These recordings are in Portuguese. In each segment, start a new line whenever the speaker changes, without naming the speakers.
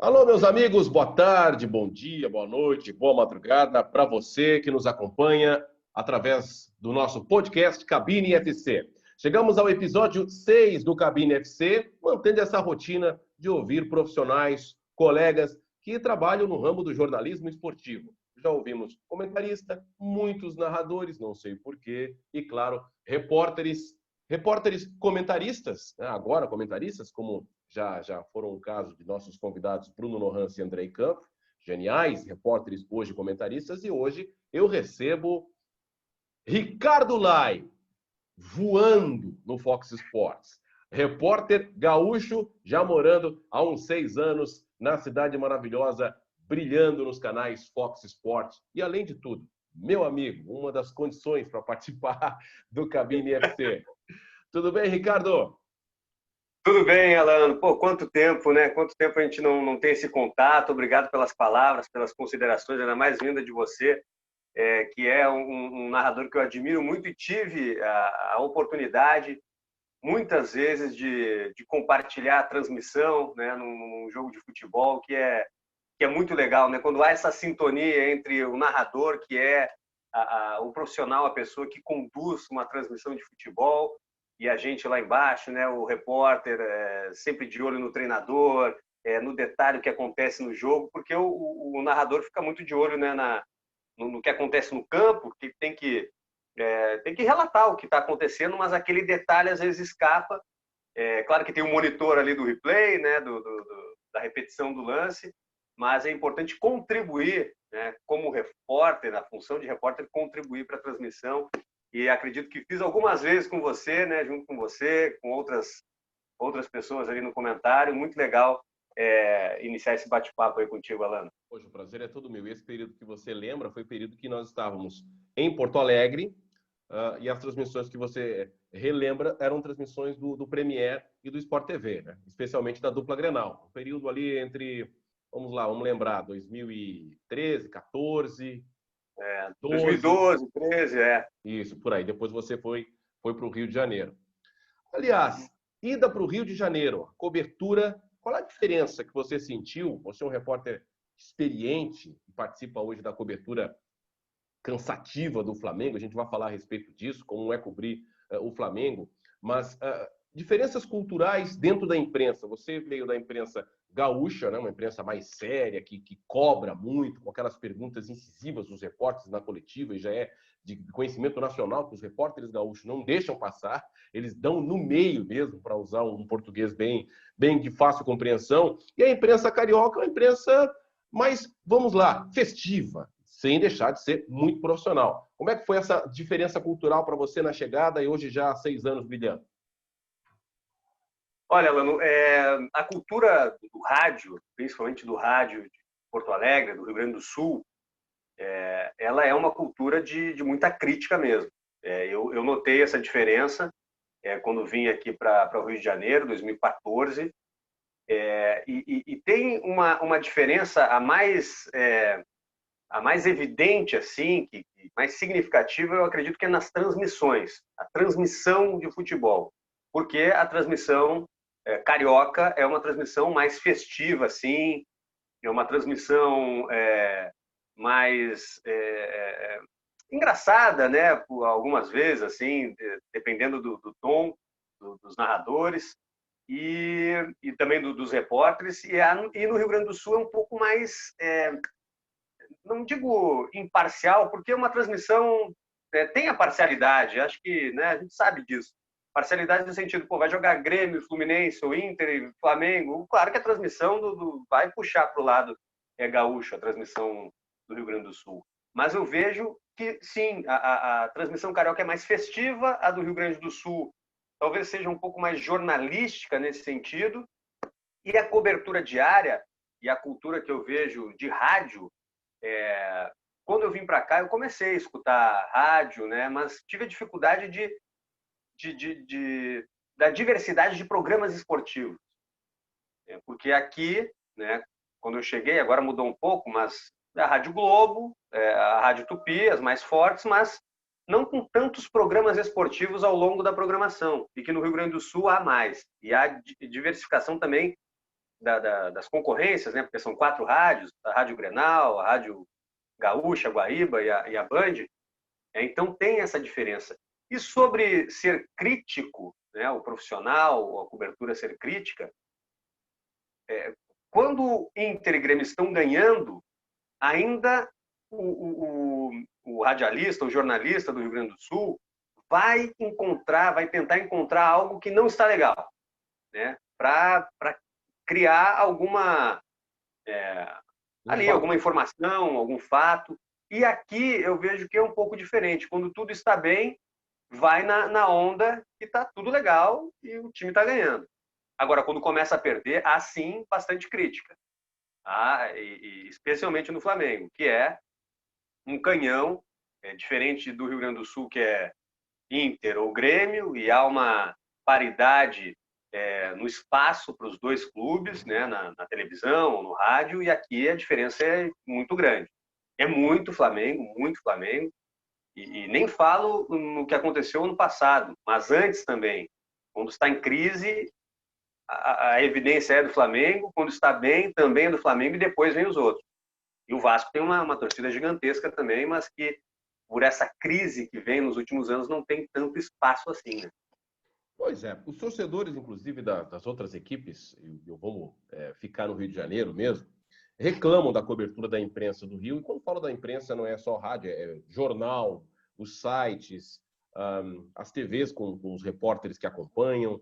Alô, meus amigos, boa tarde, bom dia, boa noite, boa madrugada para você que nos acompanha através do nosso podcast Cabine FC. Chegamos ao episódio 6 do Cabine FC, mantendo essa rotina de ouvir profissionais, colegas que trabalham no ramo do jornalismo esportivo. Já ouvimos comentarista, muitos narradores, não sei porquê, e claro, repórteres comentaristas, né? Agora comentaristas, como já foram o caso de nossos convidados Bruno Nohans e Andrei Campos, geniais repórteres, hoje comentaristas, e hoje eu recebo Ricardo Lai, voando no Fox Sports. Repórter gaúcho, já morando há uns 6 anos na cidade maravilhosa, brilhando nos canais Fox Sports. E além de tudo, meu amigo, uma das condições para participar do Cabine FC. Tudo bem, Ricardo?
Tudo bem, Alan. Pô, quanto tempo, né? Quanto tempo a gente não tem esse contato. Obrigado pelas palavras, pelas considerações, ainda mais vinda de você, que é um narrador que eu admiro muito e tive a oportunidade, muitas vezes, de compartilhar a transmissão, né, num jogo de futebol, que é muito legal, né? Quando há essa sintonia entre o narrador, que é o profissional, a pessoa que conduz uma transmissão de futebol, e a gente lá embaixo, né, o repórter, sempre de olho no treinador, no detalhe que acontece no jogo, porque o narrador fica muito de olho, né, no que acontece no campo, que tem que relatar o que está acontecendo, mas aquele detalhe às vezes escapa. Claro que tem um monitor ali do replay, né, da repetição do lance, mas é importante contribuir, né, como repórter, a função de repórter, contribuir para a transmissão. E acredito que fiz algumas vezes com você, né, junto com você, com outras pessoas ali no comentário. Muito legal iniciar esse bate-papo aí contigo, Alana.
Poxa, o prazer é todo meu. Esse período que você lembra foi o período que nós estávamos em Porto Alegre, e as transmissões que você relembra eram transmissões do Premier e do Sport TV, né? Especialmente da dupla Grenal. Um período ali entre, vamos lembrar, 2013, 14...
2012, 13,
Isso, por aí. Depois você foi para o Rio de Janeiro. Aliás, ida para o Rio de Janeiro, cobertura, qual a diferença que você sentiu? Você é um repórter experiente, que participa hoje da cobertura cansativa do Flamengo, a gente vai falar a respeito disso, como é cobrir o Flamengo, mas diferenças culturais dentro da imprensa. Você veio da imprensa gaúcha, né, uma imprensa mais séria, que cobra muito, com aquelas perguntas incisivas dos repórteres na coletiva, e já é de conhecimento nacional que os repórteres gaúchos não deixam passar, eles dão no meio mesmo, para usar um português bem de fácil compreensão. E a imprensa carioca é uma imprensa mais, vamos lá, festiva, sem deixar de ser muito profissional. Como é que foi essa diferença cultural para você na chegada e hoje já há 6 anos brilhando?
Olha, Lano, a cultura do rádio, principalmente do rádio de Porto Alegre, do Rio Grande do Sul, ela é uma cultura de muita crítica mesmo. Eu notei essa diferença quando vim aqui para o Rio de Janeiro, 2014, e tem uma diferença a mais evidente, assim, que mais significativa, eu acredito que é nas transmissões, a transmissão de futebol, porque a transmissão carioca é uma transmissão mais festiva, assim, é uma transmissão mais engraçada, né, por algumas vezes, assim, dependendo do tom dos narradores e também dos repórteres, e no Rio Grande do Sul é um pouco mais, não digo imparcial, porque uma transmissão tem a parcialidade, acho que, né, a gente sabe disso. Parcialidade no sentido, vai jogar Grêmio, Fluminense, ou Inter, Flamengo. Claro que a transmissão vai puxar para o lado gaúcho, a transmissão do Rio Grande do Sul. Mas eu vejo que, sim, a transmissão carioca é mais festiva, a do Rio Grande do Sul talvez seja um pouco mais jornalística nesse sentido, e a cobertura diária e a cultura que eu vejo de rádio, quando eu vim para cá, eu comecei a escutar rádio, né, mas tive a dificuldade da diversidade de programas esportivos. Porque aqui, né, quando eu cheguei, agora mudou um pouco, mas a Rádio Globo, a Rádio Tupi, as mais fortes, mas não com tantos programas esportivos ao longo da programação. E que no Rio Grande do Sul há mais. E há diversificação também das concorrências, né? Porque são 4 rádios, a Rádio Grenal, a Rádio Gaúcha, a Guaíba e a Band. Então tem essa diferença. E sobre ser crítico, né? O profissional, a cobertura ser crítica, quando Inter e Grêmio estão ganhando, ainda o radialista, o jornalista do Rio Grande do Sul vai tentar encontrar algo que não está legal, né? Para criar alguma alguma informação, algum fato. E aqui eu vejo que é um pouco diferente. Quando tudo está bem, vai na onda que está tudo legal e o time está ganhando. Agora, quando começa a perder, há sim bastante crítica. E especialmente no Flamengo, que é um canhão, diferente do Rio Grande do Sul, que é Inter ou Grêmio, e há uma paridade no espaço para os dois clubes, né, na televisão, no rádio, e aqui a diferença é muito grande. É muito Flamengo, e nem falo no que aconteceu no passado, mas antes também. Quando está em crise, a evidência é do Flamengo, quando está bem, também é do Flamengo, e depois vem os outros. E o Vasco tem uma torcida gigantesca também, mas que, por essa crise que vem nos últimos anos, não tem tanto espaço assim, né?
Pois é, os torcedores, inclusive, das outras equipes, eu vou ficar no Rio de Janeiro mesmo, reclamam da cobertura da imprensa do Rio, e quando falo da imprensa não é só rádio, é jornal, os sites, as TVs com os repórteres que acompanham.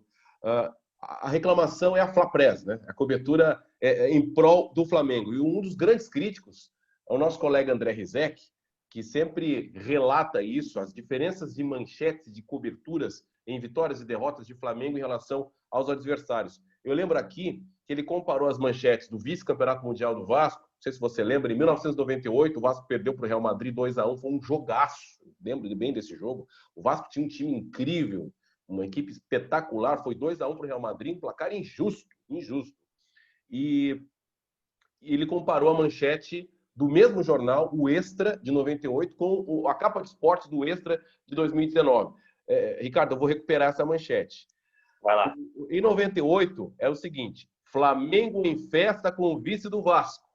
A reclamação é a Flapress, né? A cobertura em prol do Flamengo. E um dos grandes críticos é o nosso colega André Rizek, que sempre relata isso, as diferenças de manchetes, de coberturas em vitórias e derrotas de Flamengo em relação aos adversários. Eu lembro aqui que ele comparou as manchetes do vice-campeonato mundial do Vasco, não sei se você lembra, em 1998 o Vasco perdeu para o Real Madrid 2-1, foi um jogaço, lembro bem desse jogo. O Vasco tinha um time incrível, uma equipe espetacular, foi 2-1 para o Real Madrid, um placar injusto. E ele comparou a manchete do mesmo jornal, o Extra, de 98, com a capa de esporte do Extra de 2019. Ricardo, eu vou recuperar essa manchete.
Vai lá.
Em 98, é o seguinte: Flamengo em festa com o vice do Vasco.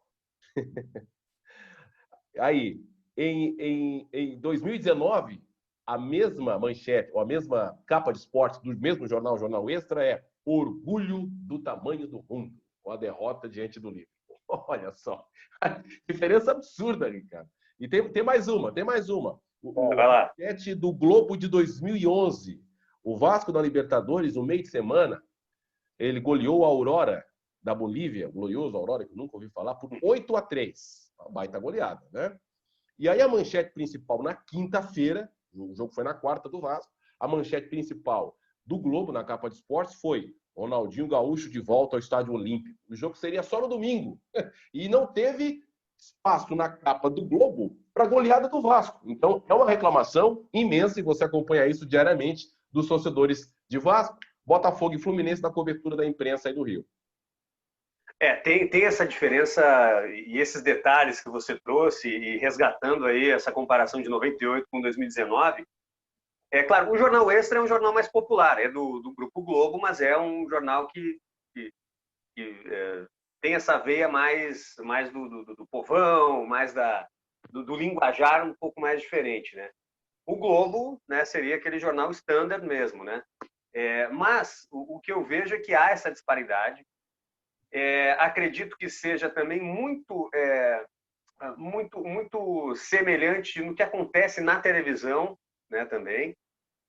Aí, em 2019, a mesma manchete, ou a mesma capa de esporte do mesmo jornal, o Jornal Extra, é orgulho do tamanho do mundo, com a derrota diante do Liverpool. Olha só, diferença absurda, Ricardo. E tem mais uma.
Vai lá.
Manchete do Globo de 2011. O Vasco na Libertadores, no meio de semana, ele goleou a Aurora da Bolívia, glorioso Aurora, que eu nunca ouvi falar, por 8-3. Uma baita goleada, né? E aí a manchete principal na quinta-feira, o jogo foi na quarta do Vasco, a manchete principal do Globo, na capa de esportes, foi Ronaldinho Gaúcho de volta ao Estádio Olímpico. O jogo seria só no domingo. E não teve espaço na capa do Globo para a goleada do Vasco. Então, é uma reclamação imensa, e você acompanha isso diariamente, dos torcedores de Vasco, Botafogo e Fluminense na cobertura da imprensa aí do Rio.
Tem essa diferença e esses detalhes que você trouxe, e resgatando aí essa comparação de 98 com 2019. É claro, o Jornal Extra é um jornal mais popular, é do Grupo Globo, mas é um jornal que tem essa veia mais do povão, mais do linguajar um pouco mais diferente, né? O Globo, né, seria aquele jornal standard mesmo, né? Mas o que eu vejo é que há essa disparidade. Acredito que seja também muito semelhante no que acontece na televisão, né, também.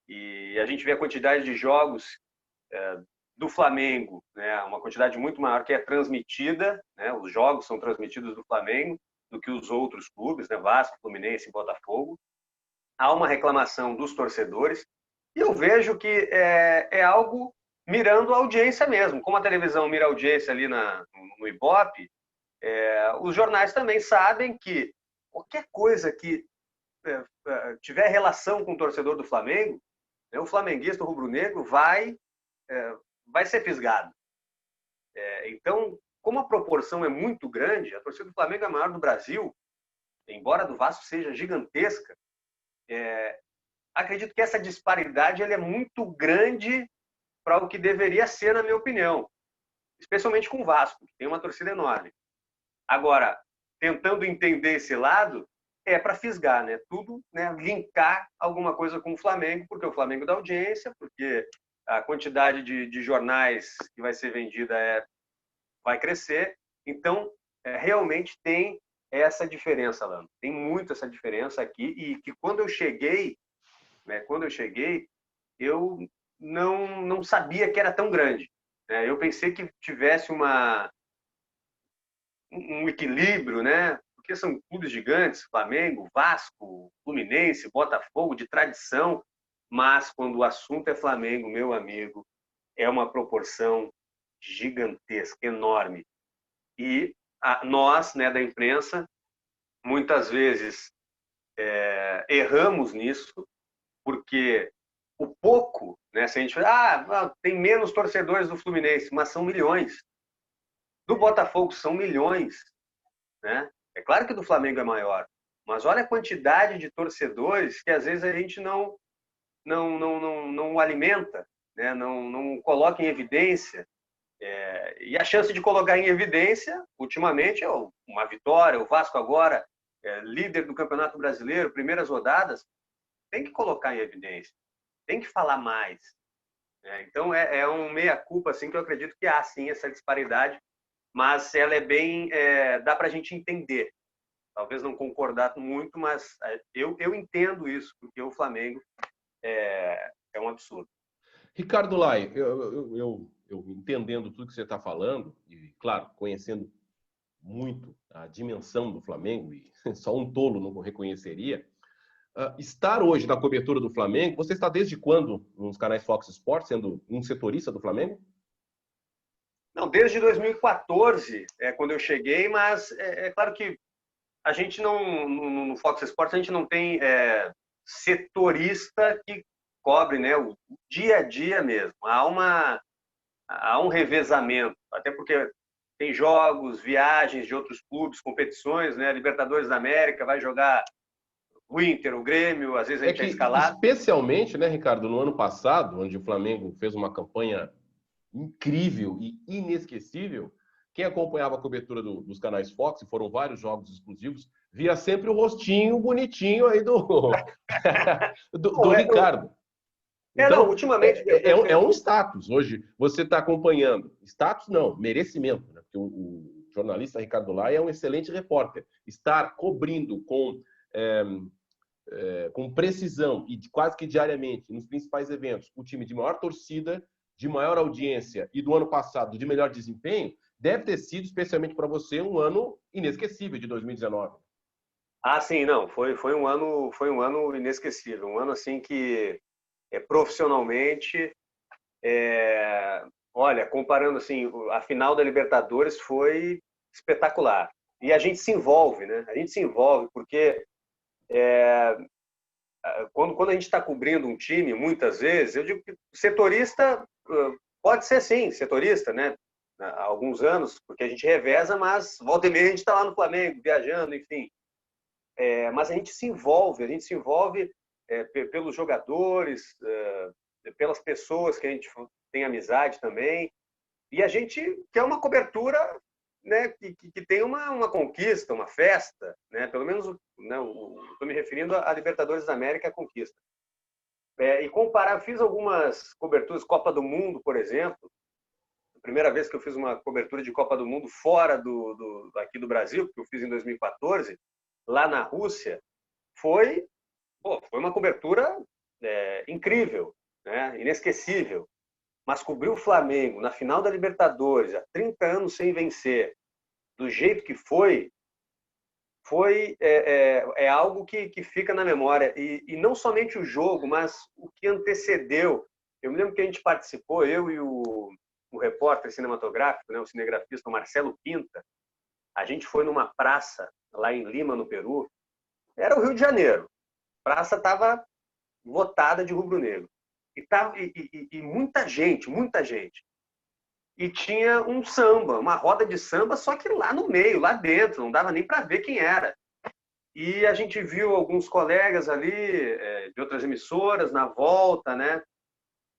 E a gente vê a quantidade de jogos do Flamengo, né, uma quantidade muito maior que é transmitida, né, os jogos são transmitidos do Flamengo do que os outros clubes, né, Vasco, Fluminense e Botafogo. Há uma reclamação dos torcedores, e eu vejo que é algo mirando a audiência mesmo. Como a televisão mira a audiência ali no Ibope, os jornais também sabem que qualquer coisa que tiver relação com o torcedor do Flamengo, o flamenguista, o rubro-negro, vai ser fisgado. Então, como a proporção é muito grande, a torcida do Flamengo é a maior do Brasil, embora a do Vasco seja gigantesca, acredito que essa disparidade ela é muito grande para o que deveria ser, na minha opinião. especialmente com o Vasco, que tem uma torcida enorme. Agora, tentando entender esse lado, é para fisgar, né? Tudo, né? Linkar alguma coisa com o Flamengo, porque o Flamengo dá audiência, porque a quantidade de jornais que vai ser vendida vai crescer. Então, realmente tem essa diferença, Lando. Tem muito essa diferença aqui, e que quando eu cheguei, né? Eu não sabia que era tão grande. Né? Eu pensei que tivesse um equilíbrio, né? Porque são clubes gigantes, Flamengo, Vasco, Fluminense, Botafogo, de tradição, mas quando o assunto é Flamengo, meu amigo, é uma proporção gigantesca, enorme. E nós, né, da imprensa, muitas vezes erramos nisso, porque o pouco, né, se a gente fala, tem menos torcedores do Fluminense, mas são milhões. Do Botafogo são milhões, né? É claro que do Flamengo é maior, mas olha a quantidade de torcedores que às vezes a gente não alimenta, né? Não coloca em evidência. E a chance de colocar em evidência, ultimamente, é uma vitória. O Vasco agora, líder do Campeonato Brasileiro, primeiras rodadas, tem que colocar em evidência, tem que falar mais. Então, é um meia-culpa assim, que eu acredito que há, sim, essa disparidade, mas ela é bem... dá para a gente entender. Talvez não concordar muito, mas eu entendo isso, porque o Flamengo é um absurdo.
Ricardo Lai, eu entendendo tudo que você está falando, e, claro, conhecendo muito a dimensão do Flamengo, e só um tolo não reconheceria, estar hoje na cobertura do Flamengo, você está desde quando nos canais Fox Sports, sendo um setorista do Flamengo?
Não, desde 2014, quando eu cheguei, mas é claro que a gente não, no Fox Sports, a gente não tem setorista que cobre, né, o dia a dia mesmo. Há um revezamento, até porque tem jogos, viagens de outros clubes, competições, né? Libertadores da América, vai jogar o Inter, o Grêmio, às vezes a gente é escalado.
Especialmente, né, Ricardo, no ano passado, onde o Flamengo fez uma campanha incrível e inesquecível, quem acompanhava a cobertura dos canais Fox, e foram vários jogos exclusivos, via sempre o rostinho bonitinho aí do Ricardo. Então,
não, ultimamente...
é um status. Hoje, você está acompanhando. Status não, merecimento. Né? Porque o jornalista Ricardo Lai é um excelente repórter. Estar cobrindo com precisão e quase que diariamente, nos principais eventos, o time de maior torcida, de maior audiência e do ano passado de melhor desempenho, deve ter sido, especialmente para você, um ano inesquecível de 2019.
Sim, não. Foi um ano inesquecível. Um ano assim que profissionalmente, olha, comparando assim, a final da Libertadores foi espetacular. E a gente se envolve, né? A gente se envolve porque quando a gente está cobrindo um time, muitas vezes, eu digo que setorista pode ser sim, setorista, né? Há alguns anos, porque a gente reveza, mas volta e meia a gente está lá no Flamengo, viajando, enfim. Mas a gente se envolve pelos jogadores, pelas pessoas que a gente tem amizade também, e a gente quer uma cobertura, né, que tem uma conquista, uma festa, né, pelo menos, né, estou me referindo à Libertadores da América, a conquista. E comparar, fiz algumas coberturas, Copa do Mundo, por exemplo, a primeira vez que eu fiz uma cobertura de Copa do Mundo fora aqui do Brasil, que eu fiz em 2014, lá na Rússia, foi uma cobertura incrível, né? Inesquecível. Mas cobrir o Flamengo na final da Libertadores, há 30 anos sem vencer, do jeito que foi algo que fica na memória. E não somente o jogo, mas o que antecedeu. Eu me lembro que a gente participou, eu e o repórter cinematográfico, né, o cinegrafista Marcelo Pinta, a gente foi numa praça lá em Lima, no Peru. Era o Rio de Janeiro. A praça estava lotada de rubro-negro. E muita gente, muita gente. E tinha um samba, uma roda de samba, só que lá no meio, lá dentro, não dava nem para ver quem era. E a gente viu alguns colegas ali, de outras emissoras, na volta, né,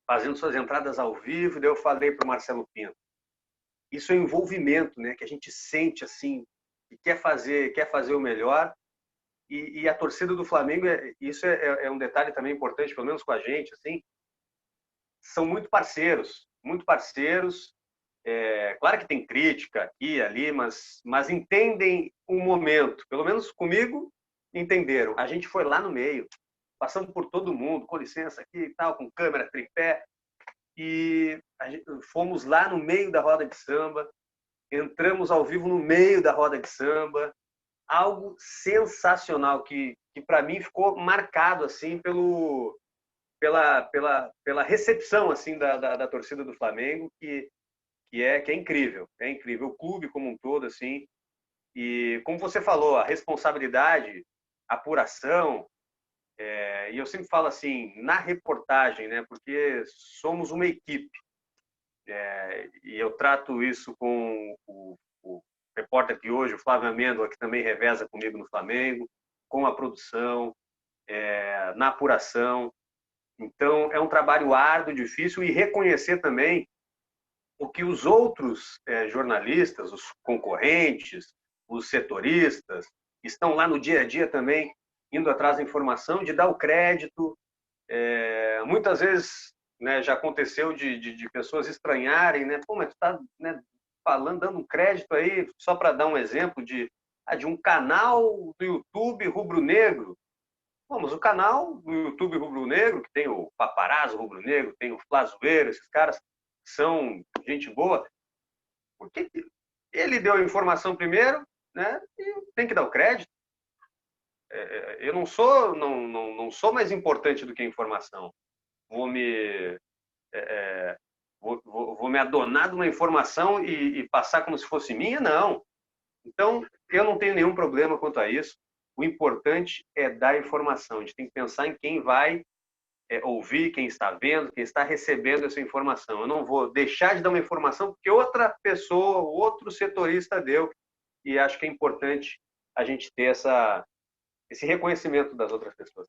fazendo suas entradas ao vivo, e daí eu falei para o Marcelo Pinto, isso é envolvimento, né? Que a gente sente assim, que quer fazer o melhor. E a torcida do Flamengo, isso é um detalhe também importante, pelo menos com a gente, assim, são muito parceiros, muito parceiros. Claro que tem crítica aqui e ali, mas entendem o momento. Pelo menos comigo, entenderam. A gente foi lá no meio, passando por todo mundo, com licença aqui e tal, com câmera, tripé, e fomos lá no meio da roda de samba, entramos ao vivo no meio da roda de samba, algo sensacional que para mim ficou marcado assim pela recepção assim da torcida do Flamengo, que é incrível, é incrível. O clube como um todo, assim, e como você falou, a responsabilidade, a apuração, e eu sempre falo assim, na reportagem, né, porque somos uma equipe, e eu trato isso com o repórter que hoje, o Flávio Amêndola, que também reveza comigo no Flamengo, com a produção, na apuração. Então, é um trabalho árduo, difícil, e reconhecer também o que os outros jornalistas, os concorrentes, os setoristas, estão lá no dia a dia também, indo atrás da informação, de dar o crédito. Muitas vezes, né, já aconteceu de pessoas estranharem, né? Pô, mas tu está, né, falando, dando um crédito aí, só para dar um exemplo de um canal do YouTube rubro-negro. Vamos, o canal do YouTube rubro-negro, que tem o Paparazzo rubro-negro, tem o Flazoeiro, esses caras são gente boa, porque ele deu a informação primeiro, né? E tem que dar o crédito. Eu não sou mais importante do que a informação. Vou me adonar de uma informação e passar como se fosse minha? Não. Então, eu não tenho nenhum problema quanto a isso. O importante é dar informação. A gente tem que pensar em quem vai ouvir, quem está vendo, quem está recebendo essa informação. Eu não vou deixar de dar uma informação porque outra pessoa, outro setorista deu. E acho que é importante a gente ter esse reconhecimento das outras pessoas.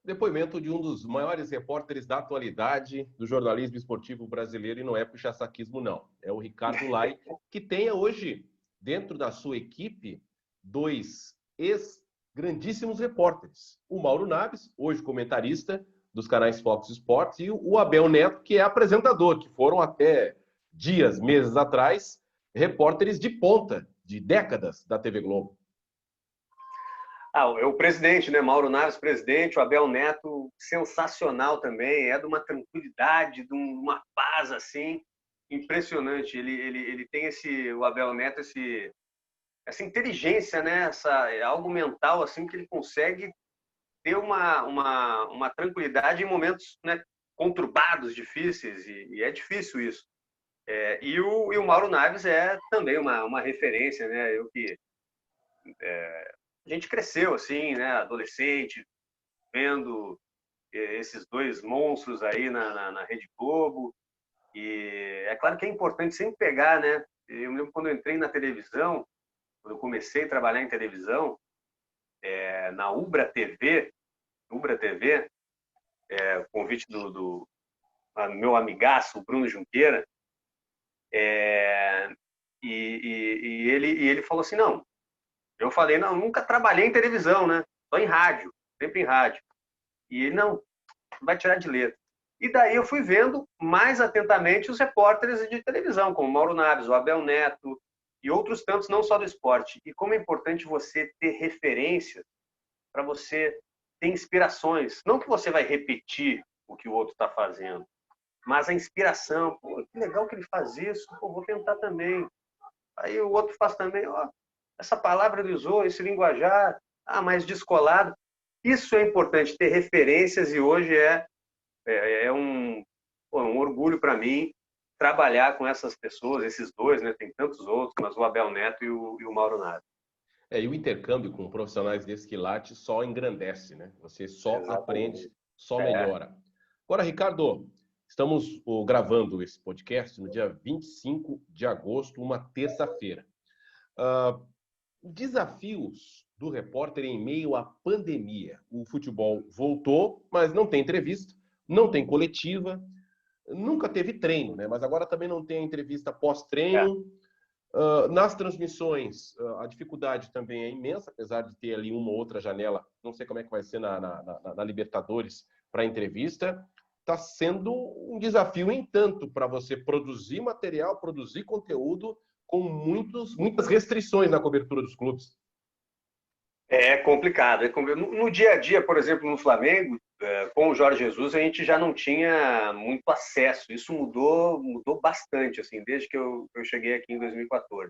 Depoimento de um dos maiores repórteres da atualidade do jornalismo esportivo brasileiro, e não é puxa-saquismo, não. É o Ricardo Lai, que tem hoje, dentro da sua equipe, 2 ex-grandíssimos repórteres. O Mauro Naves, hoje comentarista dos canais Fox Sports, e o Abel Neto, que é apresentador, que foram até dias, meses atrás, repórteres de ponta, de décadas da TV Globo.
O presidente, né? Mauro Naves, presidente, o Abel Neto, sensacional também, é de uma tranquilidade, de uma paz, assim, impressionante. Ele tem o Abel Neto, essa inteligência, né? Algo mental, assim, que ele consegue ter uma tranquilidade em momentos, né, conturbados, difíceis, e é difícil isso. E o Mauro Naves é também uma referência, né? A gente cresceu assim, né, adolescente, vendo esses 2 monstros aí na Rede Globo. E é claro que é importante sempre pegar, né? Eu me lembro quando eu entrei na televisão, quando eu comecei a trabalhar em televisão, na Ubra TV, convite do meu amigaço, Bruno Junqueira, e ele falou assim, não, eu falei, não, nunca trabalhei em televisão, né? Só em rádio, sempre em rádio. E ele, não vai tirar de letra. E daí eu fui vendo mais atentamente os repórteres de televisão, como Mauro Naves, o Abel Neto e outros tantos, não só do esporte. E como é importante você ter referências para você ter inspirações. Não que você vai repetir o que o outro está fazendo, mas a inspiração. Pô, que legal que ele faz isso, pô, vou tentar também. Aí o outro faz também, ó, essa palavra ele usou, esse linguajar, mais descolado. Isso é importante, ter referências, e hoje é um orgulho para mim trabalhar com essas pessoas, esses 2, né? Tem tantos outros, mas o Abel Neto e o Mauro Naves.
E o intercâmbio com profissionais desse quilate só engrandece, né? Você só aprende, só melhora. Agora, Ricardo, estamos gravando esse podcast no dia 25 de agosto, uma terça-feira. Desafios do repórter em meio à pandemia. O futebol voltou, mas não tem entrevista, não tem coletiva, nunca teve treino, né? Mas agora também não tem entrevista pós-treino. Nas transmissões, a dificuldade também é imensa, apesar de ter ali uma ou outra janela. Não sei como é que vai ser na Libertadores para entrevista. Está sendo um desafio, em tanto, para você produzir material, produzir conteúdo com muitas restrições na cobertura dos clubes.
É complicado. No dia a dia, por exemplo, no Flamengo, com o Jorge Jesus, a gente já não tinha muito acesso. Isso mudou bastante, assim, desde que eu cheguei aqui em 2014.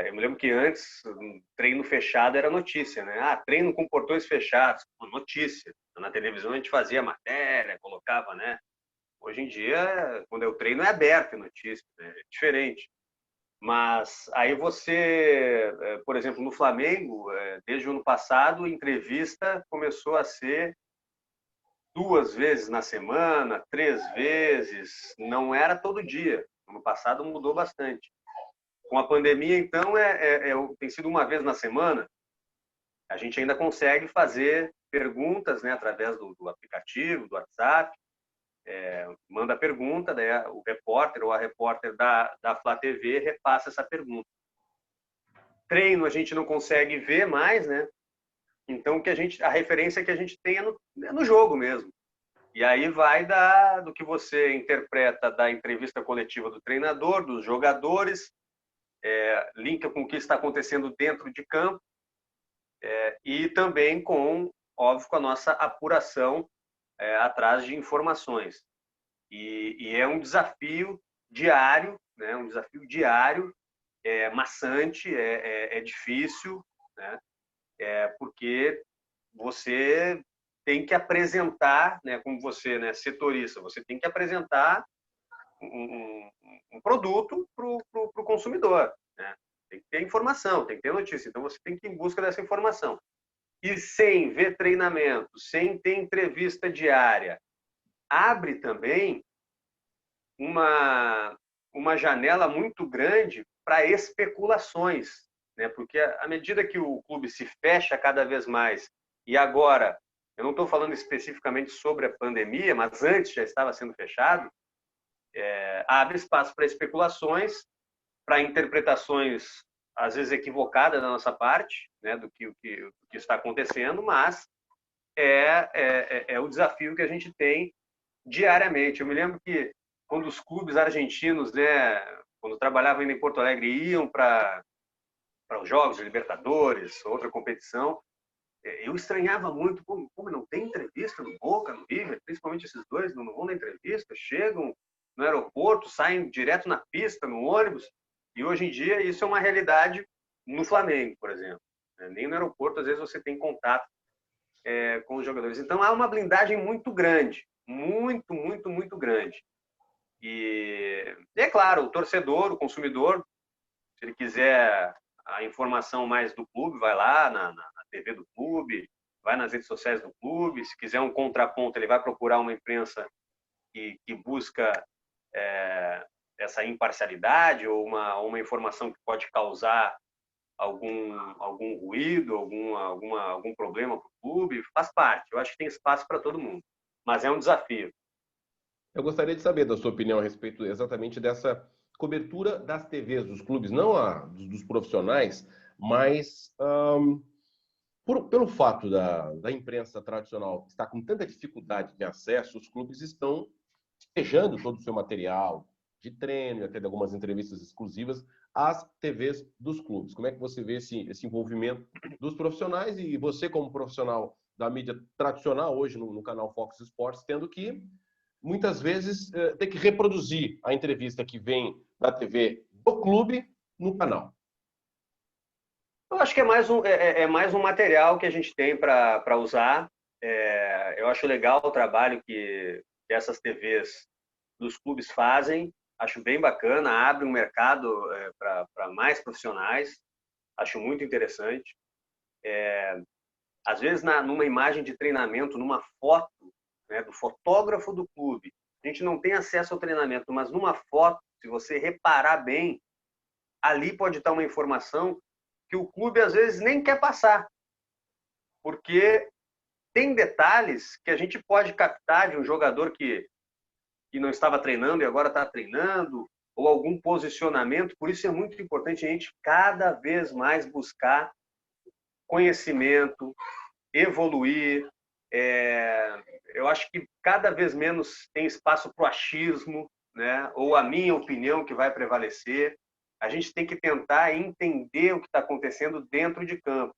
Eu me lembro que antes, um treino fechado era notícia, né? Ah, treino com portões fechados, notícia. Na televisão a gente fazia matéria, colocava, né? Hoje em dia, quando eu treino, é aberto a notícia, né? É diferente. Mas aí você, por exemplo, no Flamengo, desde o ano passado, entrevista começou a ser 2 vezes na semana, 3 vezes, não era todo dia. No passado mudou bastante. Com a pandemia, então, tem sido 1 vez na semana. A gente ainda consegue fazer perguntas, né, através do aplicativo, do WhatsApp. Manda a pergunta, daí o repórter ou a repórter da Flá TV repassa essa pergunta. Treino a gente não consegue ver mais, né? Então a referência que a gente tem é no jogo mesmo. E aí vai do que você interpreta da entrevista coletiva do treinador, dos jogadores, linka com o que está acontecendo dentro de campo, e também óbvio, com a nossa apuração atrás de informações. E é um desafio diário, né? Um desafio diário, maçante, é difícil, né? Porque você tem que apresentar, né? Como você, né, setorista, você tem que apresentar um produto para o consumidor, né? Tem que ter informação, tem que ter notícia. Então você tem que ir em busca dessa informação. E sem ver treinamento, sem ter entrevista diária, abre também uma janela muito grande para especulações, né? Porque à medida que o clube se fecha cada vez mais, e agora, eu não estou falando especificamente sobre a pandemia, mas antes já estava sendo fechado, abre espaço para especulações, para interpretações às vezes equivocadas da nossa parte, né, do que está acontecendo, mas é o desafio que a gente tem diariamente. Eu me lembro que quando os clubes argentinos, né, quando trabalhavam ainda em Porto Alegre, iam para os jogos de Libertadores, outra competição, eu estranhava muito, como não tem entrevista no Boca, no River, principalmente esses dois não vão na entrevista, chegam no aeroporto, saem direto na pista, no ônibus, e hoje em dia isso é uma realidade no Flamengo, por exemplo. Nem no aeroporto, às vezes, você tem contato com os jogadores. Então, há uma blindagem muito grande, muito, muito, muito grande. E é claro, o torcedor, o consumidor, se ele quiser a informação mais do clube, vai lá na TV do clube, vai nas redes sociais do clube. Se quiser um contraponto, ele vai procurar uma imprensa que busca essa imparcialidade ou uma informação que pode causar algum ruído, algum problema para o clube. Faz parte. Eu acho que tem espaço para todo mundo, mas é um desafio.
Eu gostaria de saber da sua opinião a respeito exatamente dessa cobertura das TVs dos clubes, não dos profissionais, mas pelo fato da imprensa tradicional estar com tanta dificuldade de acesso, os clubes estão despejando todo o seu material de treino e até de algumas entrevistas exclusivas às TVs dos clubes. Como é que você vê esse envolvimento dos profissionais e você, como profissional da mídia tradicional, hoje no canal Fox Sports, tendo que muitas vezes ter que reproduzir a entrevista que vem da TV do clube no canal?
Eu acho que é mais um material que a gente tem para usar. Eu acho legal o trabalho que essas TVs dos clubes fazem. Acho bem bacana, abre um mercado para mais profissionais. Acho muito interessante. Às vezes, numa imagem de treinamento, numa foto, né, do fotógrafo do clube, a gente não tem acesso ao treinamento, mas numa foto, se você reparar bem, ali pode estar uma informação que o clube às vezes nem quer passar, porque tem detalhes que a gente pode captar de um jogador que não estava treinando e agora está treinando, ou algum posicionamento. Por isso é muito importante a gente cada vez mais buscar conhecimento, evoluir. Eu acho que cada vez menos tem espaço para o achismo, né? Ou a minha opinião que vai prevalecer. A gente tem que tentar entender o que está acontecendo dentro de campo.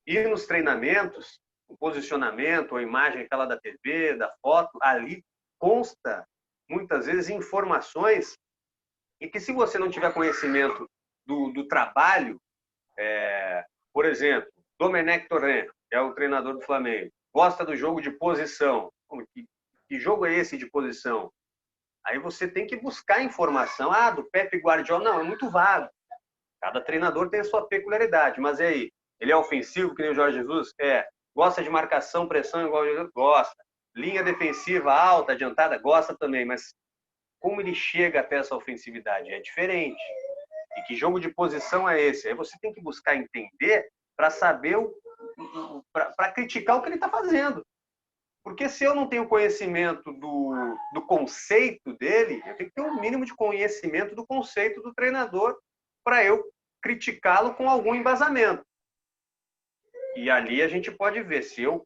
E nos treinamentos, o posicionamento, a imagem aquela da TV, da foto, ali consta muitas vezes informações e que se você não tiver conhecimento do trabalho, por exemplo, Domenech Torrent, que é o treinador do Flamengo, gosta do jogo de posição. Que jogo é esse de posição? Aí você tem que buscar informação. Do Pepe Guardiola. Não, é muito vago. Cada treinador tem a sua peculiaridade. Mas e aí? Ele é ofensivo, que nem o Jorge Jesus? Gosta de marcação, pressão, igual o Jesus? Gosta. Linha defensiva alta, adiantada? Gosta também. Mas como ele chega até essa ofensividade? É diferente. E que jogo de posição é esse? Aí você tem que buscar entender para saber, para criticar o que ele está fazendo. Porque se eu não tenho conhecimento do conceito dele, eu tenho que ter um mínimo de conhecimento do conceito do treinador para eu criticá-lo com algum embasamento. E ali a gente pode ver, se eu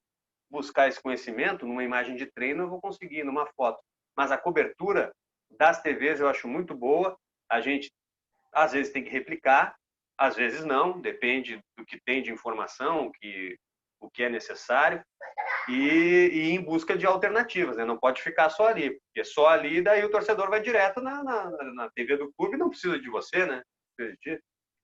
buscar esse conhecimento numa imagem de treino, eu vou conseguir, numa foto. Mas a cobertura das TVs eu acho muito boa. A gente, às vezes, tem que replicar, às vezes não, depende do que tem de informação, o que é necessário. E em busca de alternativas, né? Não pode ficar só ali, porque só ali daí o torcedor vai direto na TV do clube e não precisa de você, né?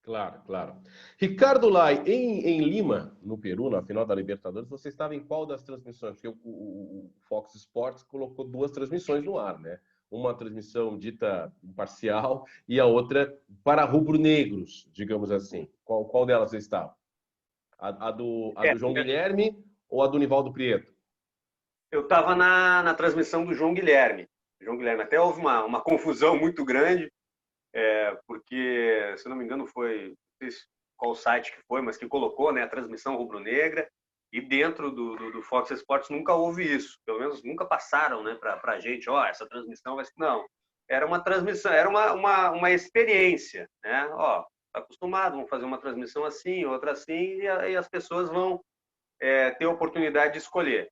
Claro, claro. Ricardo Lai, em Lima, no Peru, na final da Libertadores, você estava em qual das transmissões? Porque o Fox Sports colocou 2 transmissões no ar, né? Uma transmissão dita imparcial e a outra para rubro-negros, digamos assim. Qual delas você estava? A do João Guilherme ou a do Nivaldo Prieto?
Eu estava na transmissão do João Guilherme. Até houve uma confusão muito grande, porque, se não me engano, não sei qual site que foi, mas que colocou, né, a transmissão rubro-negra, e dentro do Fox Sports nunca houve isso. Pelo menos nunca passaram, né, para a gente, essa transmissão vai ser... Não, era uma transmissão, era uma experiência, né? Tá acostumado, vamos fazer uma transmissão assim, outra assim, e as pessoas vão ter a oportunidade de escolher.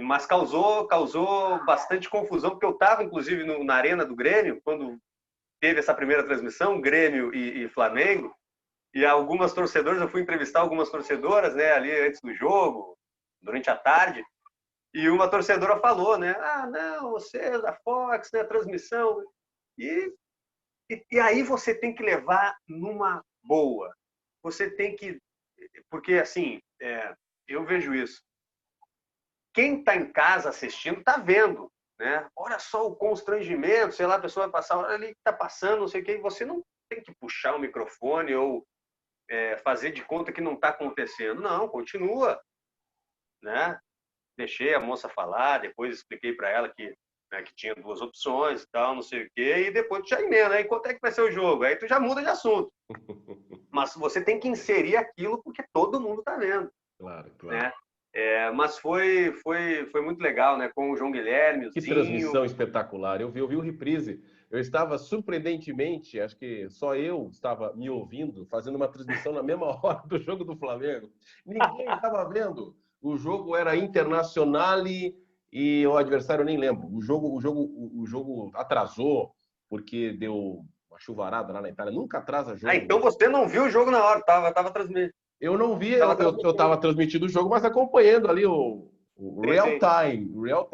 Mas causou bastante confusão, porque eu estava, inclusive, na arena do Grêmio, quando teve essa primeira transmissão, Grêmio e Flamengo, e algumas torcedoras, eu fui entrevistar algumas torcedoras, né, ali antes do jogo, durante a tarde, e uma torcedora falou, né, não, você é da Fox, né, a transmissão, e aí você tem que levar numa boa, você tem que, porque assim, eu vejo isso, quem está em casa assistindo está vendo, né? Olha só o constrangimento, sei lá, a pessoa vai passar, olha ali que está passando, não sei o que, e você não tem que puxar o microfone ou fazer de conta que não está acontecendo. Não, continua, né? Deixei a moça falar, depois expliquei para ela que tinha 2 opções e tal, não sei o quê, e depois tu já emenda, aí quanto é que vai ser o jogo? Aí tu já muda de assunto. Mas você tem que inserir aquilo porque todo mundo está vendo.
Claro.
Né? Mas foi muito legal, né? Com o João Guilherme, o
Que
Zinho.
transmissão espetacular. Eu vi o reprise. Eu estava surpreendentemente, acho que só eu estava me ouvindo, fazendo uma transmissão na mesma hora do jogo do Flamengo. Ninguém estava vendo. O jogo era Internacional e o adversário eu nem lembro. O jogo atrasou porque deu uma chuvarada lá na Itália. Nunca atrasa jogo.
Então você não viu o jogo na hora, tava transmitindo.
Eu não vi, eu estava transmitindo o jogo, mas acompanhando ali o real time. Eu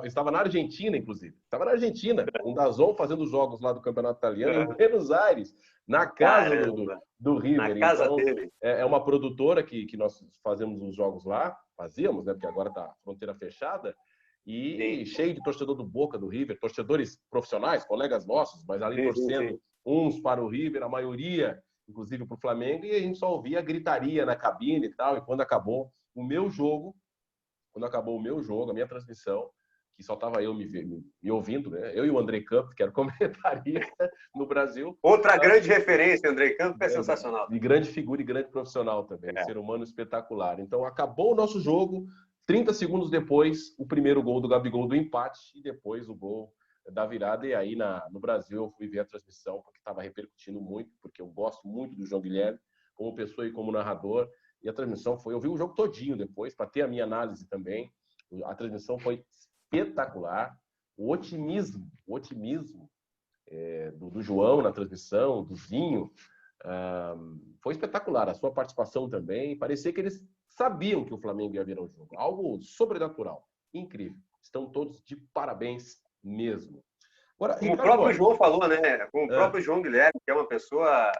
estava na Argentina, inclusive. Estava na Argentina, com o DAZN fazendo os jogos lá do Campeonato Italiano, em Buenos Aires, na casa do River.
Na casa
então,
dele.
É uma produtora que nós fazemos os jogos lá, fazíamos, né? Porque agora está a fronteira fechada. E cheio de torcedor do Boca, do River, torcedores profissionais, colegas nossos, mas ali torcendo uns para o River, a maioria inclusive para o Flamengo, e a gente só ouvia gritaria na cabine e tal, e quando acabou o meu jogo, a minha transmissão, que só estava eu me ouvindo, né? Eu e o Andrei Campos, que era comentarista no Brasil.
Outra grande referência, Andrei Campos, é sensacional.
E grande figura e grande profissional também, um ser humano espetacular. Então, acabou o nosso jogo, 30 segundos depois, o primeiro gol do Gabigol do empate, e depois o gol da virada, e aí no Brasil eu fui ver a transmissão, porque estava repercutindo muito, porque eu gosto muito do João Guilherme, como pessoa e como narrador, e a transmissão eu vi o jogo todinho depois, para ter a minha análise também. A transmissão foi espetacular, o otimismo do João na transmissão, do Zinho, foi espetacular. A sua participação também, parecia que eles sabiam que o Flamengo ia virar o jogo, algo sobrenatural, incrível. Estão todos de parabéns mesmo. Agora,
Como o
Ricardo,
próprio João falou, né? Como o próprio João Guilherme, que é uma pessoa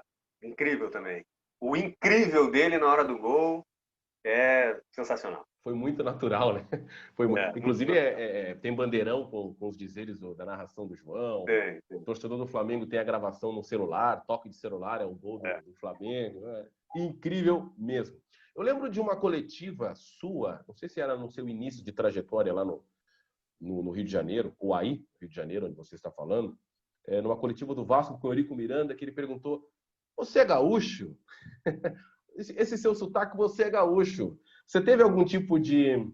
incrível também. O incrível dele na hora do gol é sensacional.
Foi muito natural, né? Inclusive, tem bandeirão com os dizeres da narração do João.
Sim.
O torcedor do Flamengo tem a gravação no celular, toque de celular, é o gol do Flamengo. Incrível mesmo. Eu lembro de uma coletiva sua, não sei se era no seu início de trajetória lá no Rio de Janeiro, ou aí, Rio de Janeiro, onde você está falando, numa coletiva do Vasco com o Eurico Miranda, que ele perguntou: você é gaúcho? Esse seu sotaque, você é gaúcho. Você teve algum tipo de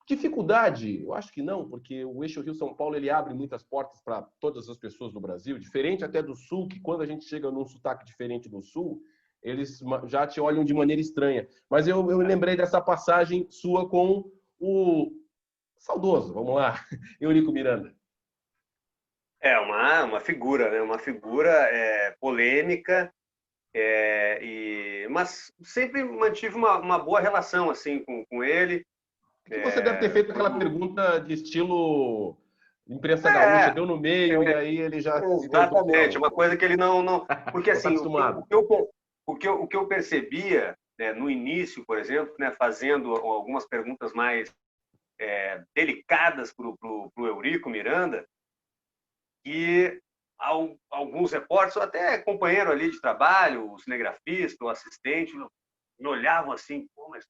dificuldade? Eu acho que não, porque o eixo Rio-São Paulo ele abre muitas portas para todas as pessoas do Brasil, diferente até do Sul, que quando a gente chega num sotaque diferente do Sul, eles já te olham de maneira estranha. Mas eu lembrei dessa passagem sua com o saudoso, vamos lá, Eurico Miranda.
É uma figura, né? Uma figura polêmica, mas sempre mantive uma boa relação assim com ele.
Que você deve ter feito aquela pergunta de estilo imprensa gaúcha, deu no meio e aí ele já...
Exatamente, uma coisa que ele não... Porque assim, o que eu percebia, né, no início, por exemplo, né, fazendo algumas perguntas mais delicadas para o Eurico Miranda, e alguns repórteres, ou até companheiro ali de trabalho, o cinegrafista, o assistente, me olhavam assim, pô, mas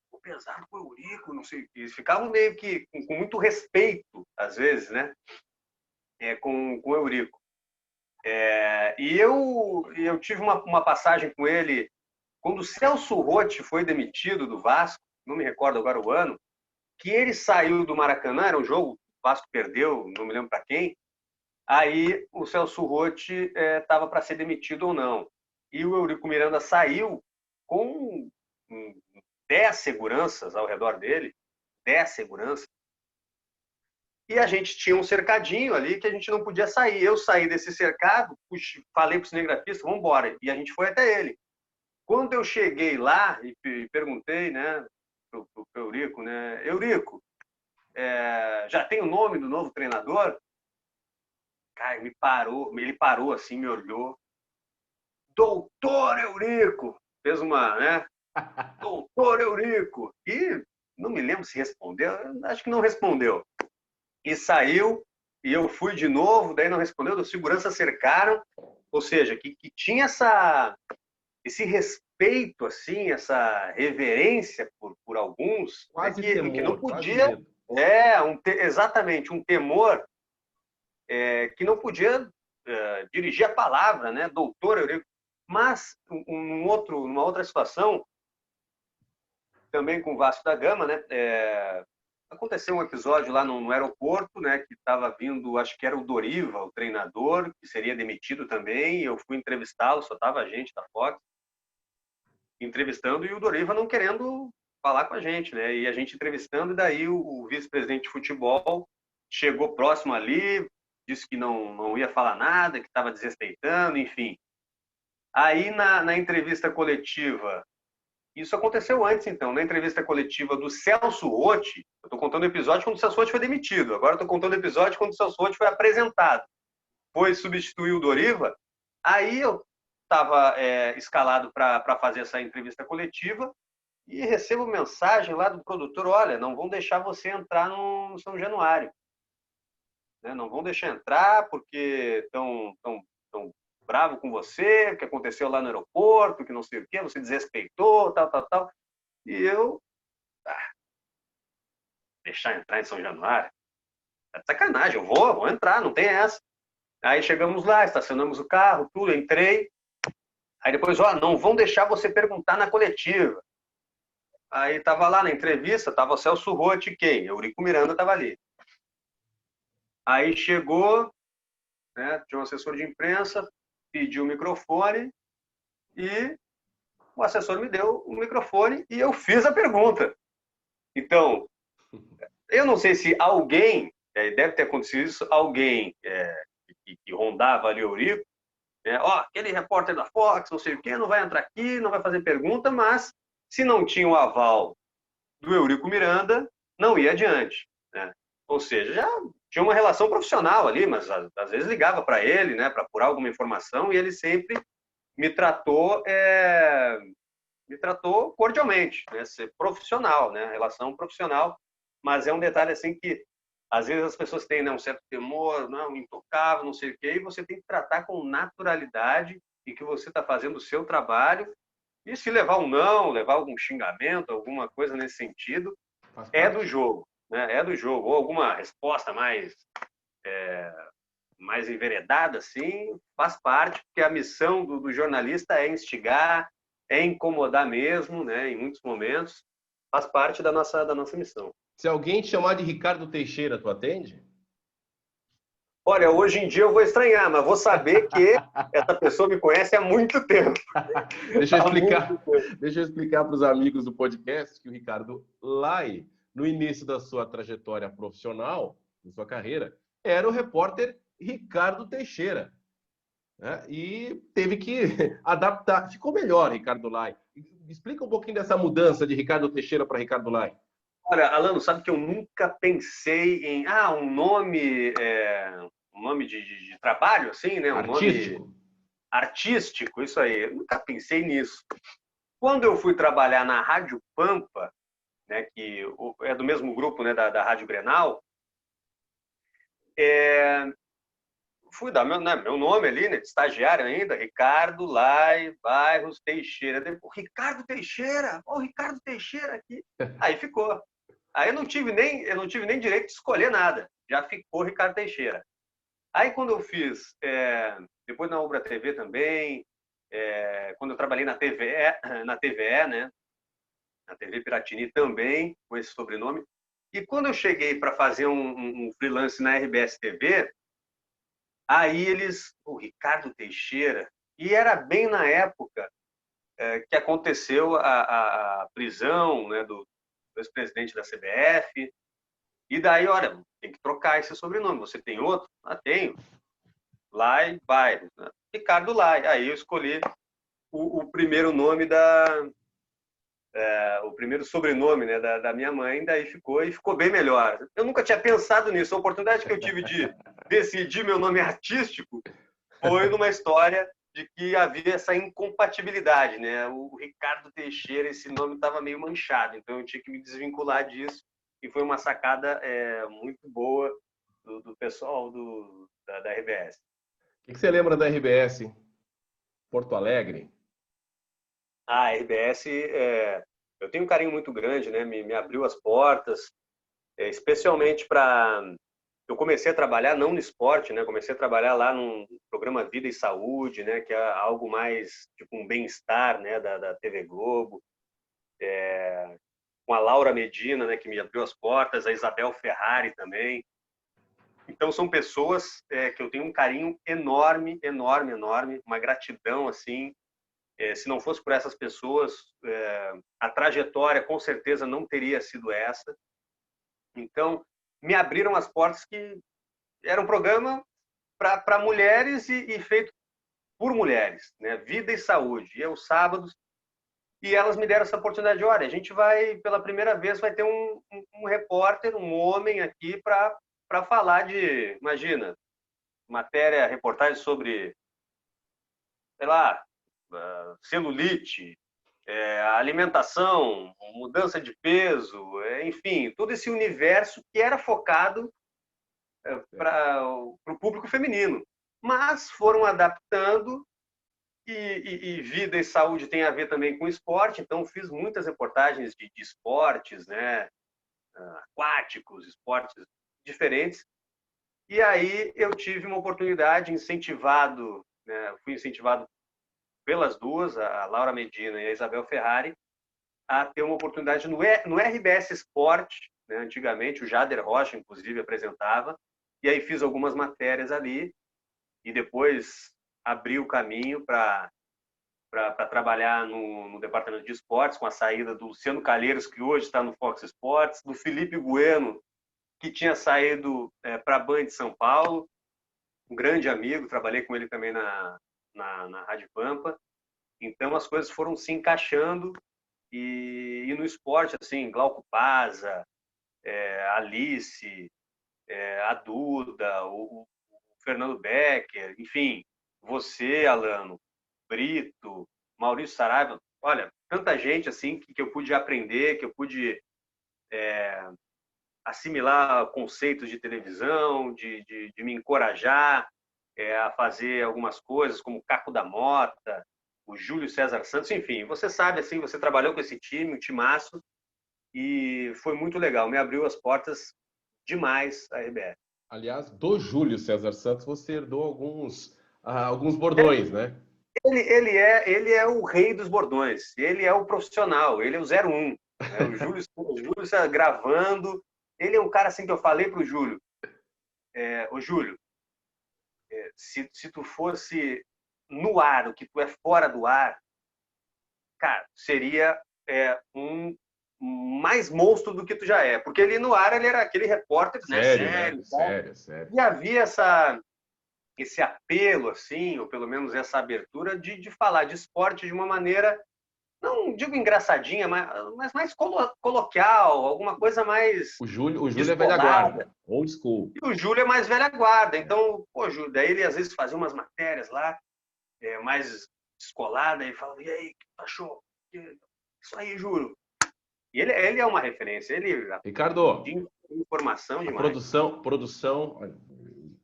ficou pesado com o Eurico, não sei o que. Eles ficavam meio que com muito respeito, às vezes, né? Com o Eurico. E eu tive uma passagem com ele quando o Celso Roth foi demitido do Vasco, não me recordo agora o ano, que ele saiu do Maracanã, era um jogo, o Vasco perdeu, não me lembro para quem. Aí o Celso Roth estava para ser demitido ou não. E o Eurico Miranda saiu com 10 seguranças ao redor dele, 10 seguranças. E a gente tinha um cercadinho ali que a gente não podia sair. Eu saí desse cercado, falei para o cinegrafista, vamos embora. E a gente foi até ele. Quando eu cheguei lá e perguntei, né, para o Eurico, né, Eurico, já tem o nome do novo treinador? Cara, ele parou assim, me olhou. Doutor Eurico! Fez uma, né? Doutor Eurico! E não me lembro se respondeu, acho que não respondeu. E saiu, e eu fui de novo, daí não respondeu, os seguranças cercaram, ou seja, que tinha esse respeito, assim, essa reverência por alguns,
quase
que
temor,
não podia... Exatamente, um temor que não podia dirigir a palavra, né, doutor Eurico. Mas, numa outra situação, também com o Vasco da Gama, né, aconteceu um episódio lá no aeroporto, né, que estava vindo, acho que era o Doriva, o treinador, que seria demitido também, e eu fui entrevistá-lo, só estava a gente da Fox, entrevistando, e o Doriva não querendo falar com a gente, né, e a gente entrevistando, e daí o vice-presidente de futebol chegou próximo ali, disse que não ia falar nada, que estava desrespeitando, enfim. Aí, na entrevista coletiva, isso aconteceu antes, então, na entrevista coletiva do Celso Roth, eu estou contando o episódio quando o Celso Roth foi demitido, agora estou contando o episódio quando o Celso Roth foi apresentado, foi substituir o Doriva, aí eu estava escalado para fazer essa entrevista coletiva e recebo mensagem lá do produtor, olha, não vão deixar você entrar no São Januário. Não vão deixar entrar porque estão bravo com você, o que aconteceu lá no aeroporto, que não sei o quê, você desrespeitou, tal. E eu... deixar entrar em São Januário? É sacanagem, eu vou entrar, não tem essa. Aí chegamos lá, estacionamos o carro, tudo, entrei. Aí depois, não vão deixar você perguntar na coletiva. Aí estava lá na entrevista, estava o Celso Roth, quem? Eurico Miranda estava ali. Aí chegou, né, tinha um assessor de imprensa, pediu o microfone e o assessor me deu o microfone e eu fiz a pergunta. Então, eu não sei se alguém, deve ter acontecido isso, alguém que rondava ali o Eurico, aquele repórter da Fox, não sei o quê, não vai entrar aqui, não vai fazer pergunta, mas se não tinha o aval do Eurico Miranda, não ia adiante, né? Ou seja, já tinha uma relação profissional ali, mas às vezes ligava para ele, né, para apurar alguma informação, e ele sempre me tratou, me tratou cordialmente, né, ser profissional, né, relação profissional. Mas é um detalhe assim que às vezes as pessoas têm, né, um certo temor, não, intocável, não sei o quê, e você tem que tratar com naturalidade e que você está fazendo o seu trabalho. E se levar um não, levar algum xingamento, alguma coisa nesse sentido, é do jogo, né? É do jogo. Ou alguma resposta mais enveredada, assim, faz parte, porque a missão do jornalista é instigar, é incomodar mesmo, né? Em muitos momentos, faz parte da nossa missão.
Se alguém te chamar de Ricardo Teixeira, tu atende?
Olha, hoje em dia eu vou estranhar, mas vou saber que essa pessoa me conhece há muito tempo.
Deixa eu explicar para os amigos do podcast que o Ricardo Lai, no início da sua trajetória profissional, da sua carreira, era o repórter Ricardo Teixeira, né? E teve que adaptar. Ficou melhor, Ricardo Lai. Explica um pouquinho dessa mudança de Ricardo Teixeira para Ricardo Lai.
Olha, Alano, sabe que eu nunca pensei em um nome de trabalho, assim, né? Um
Artístico.
nome artístico, isso aí. Eu nunca pensei nisso. Quando eu fui trabalhar na Rádio Pampa, né, que é do mesmo grupo, né, da Rádio Grenal, fui dar meu nome ali, né, de estagiário ainda, Ricardo Lai Bairros Teixeira. Depois, Ricardo Teixeira, o Ricardo Teixeira aqui. Aí ficou. Aí eu não tive nem direito de escolher nada. Já ficou Ricardo Teixeira. Aí quando eu fiz, depois na Ubra TV também, quando eu trabalhei na TVE, né? Na TV Piratini também, com esse sobrenome. E quando eu cheguei para fazer um freelance na RBS TV, aí o Ricardo Teixeira, e era bem na época que aconteceu a prisão, né, do ex-presidente da CBF. E daí, olha, tem que trocar esse sobrenome. Você tem outro? Ah, tenho. Lai Bairros, né? Ricardo Lai. Aí eu escolhi o primeiro nome o primeiro sobrenome, né, da minha mãe, daí ficou bem melhor. Eu nunca tinha pensado nisso. A oportunidade que eu tive de decidir meu nome artístico foi numa história de que havia essa incompatibilidade, né? O Ricardo Teixeira, esse nome estava meio manchado, então eu tinha que me desvincular disso, e foi uma sacada muito boa do pessoal da RBS.
O que você lembra da RBS Porto Alegre?
A RBS, eu tenho um carinho muito grande, né? Me abriu as portas, especialmente para... Eu comecei a trabalhar não no esporte, né? Comecei a trabalhar lá num programa Vida e Saúde, né? Que é algo mais tipo um bem-estar, né? Da TV Globo, com a Laura Medina, né? Que me abriu as portas, a Isabel Ferrari também. Então são pessoas que eu tenho um carinho enorme, enorme, enorme, uma gratidão assim. Se não fosse por essas pessoas, a trajetória com certeza não teria sido essa. Então me abriram as portas, que era um programa para mulheres e feito por mulheres, né? Vida e Saúde. E aos sábados, e elas me deram essa oportunidade de, olha, a gente vai, pela primeira vez, vai ter um repórter, um homem aqui para falar de, imagina, reportagem sobre, sei lá, celulite, alimentação, mudança de peso, enfim, todo esse universo que era focado para o público feminino. Mas foram adaptando, e vida e saúde tem a ver também com esporte, então fiz muitas reportagens de esportes, né, aquáticos, esportes diferentes. E aí eu tive uma oportunidade, fui incentivado pelas duas, a Laura Medina e a Isabel Ferrari, a ter uma oportunidade no RBS Esporte, né, antigamente o Jader Rocha, inclusive, apresentava, E aí fiz algumas matérias ali e depois abri o caminho para trabalhar no departamento de esportes, com a saída do Luciano Calheiros, que hoje está no Fox Sports, do Felipe Bueno, que tinha saído para a Band de São Paulo, um grande amigo, trabalhei com ele também na Rádio Pampa. Então as coisas foram se encaixando e no esporte, assim, Glauco Paza, Alice, a Duda, o Fernando Becker, enfim, você, Alano, Brito, Maurício Saraiva, olha, tanta gente assim que eu pude aprender, que eu pude assimilar conceitos de televisão, de me encorajar a fazer algumas coisas, como o Caco da Mota, o Júlio César Santos, enfim, você sabe, assim, você trabalhou com esse time, um timaço, e foi muito legal, me abriu as portas demais a RBS.
Aliás, do Júlio César Santos, você herdou alguns bordões, né?
Ele é o rei dos bordões, ele é o profissional, ele é o 01. Né? O Júlio está gravando, ele é um cara assim que eu falei para o Júlio, ô Júlio, se tu fosse no ar, o que tu é fora do ar, cara, seria um mais monstro do que tu já é, porque ele no ar ele era aquele repórter, né? Sério. E havia esse apelo, assim, ou pelo menos essa abertura de falar de esporte de uma maneira, não digo engraçadinha, mas mais coloquial, alguma coisa mais...
O Júlio é velha guarda, old school.
E o Júlio é mais velha guarda, então, pô, Júlio, daí ele às vezes fazia umas matérias lá, mais descolada, e falava, e aí, o que tu achou? Isso aí, Júlio. E ele é uma referência,
Ricardo,
tem informação demais.
Produção,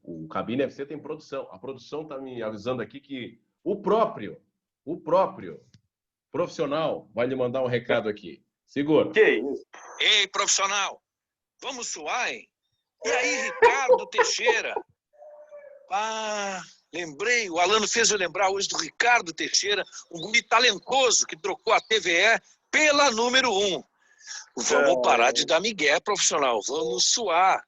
o Cabine FC tem produção. A produção está me avisando aqui que o próprio profissional vai lhe mandar um recado aqui. Segura.
Que isso?
Ei, profissional, vamos suar, hein? E aí, Ricardo Teixeira? Lembrei, o Alano fez eu lembrar hoje do Ricardo Teixeira, um guri talentoso que trocou a TVE pela número 1. Vamos parar de dar migué, profissional, vamos suar.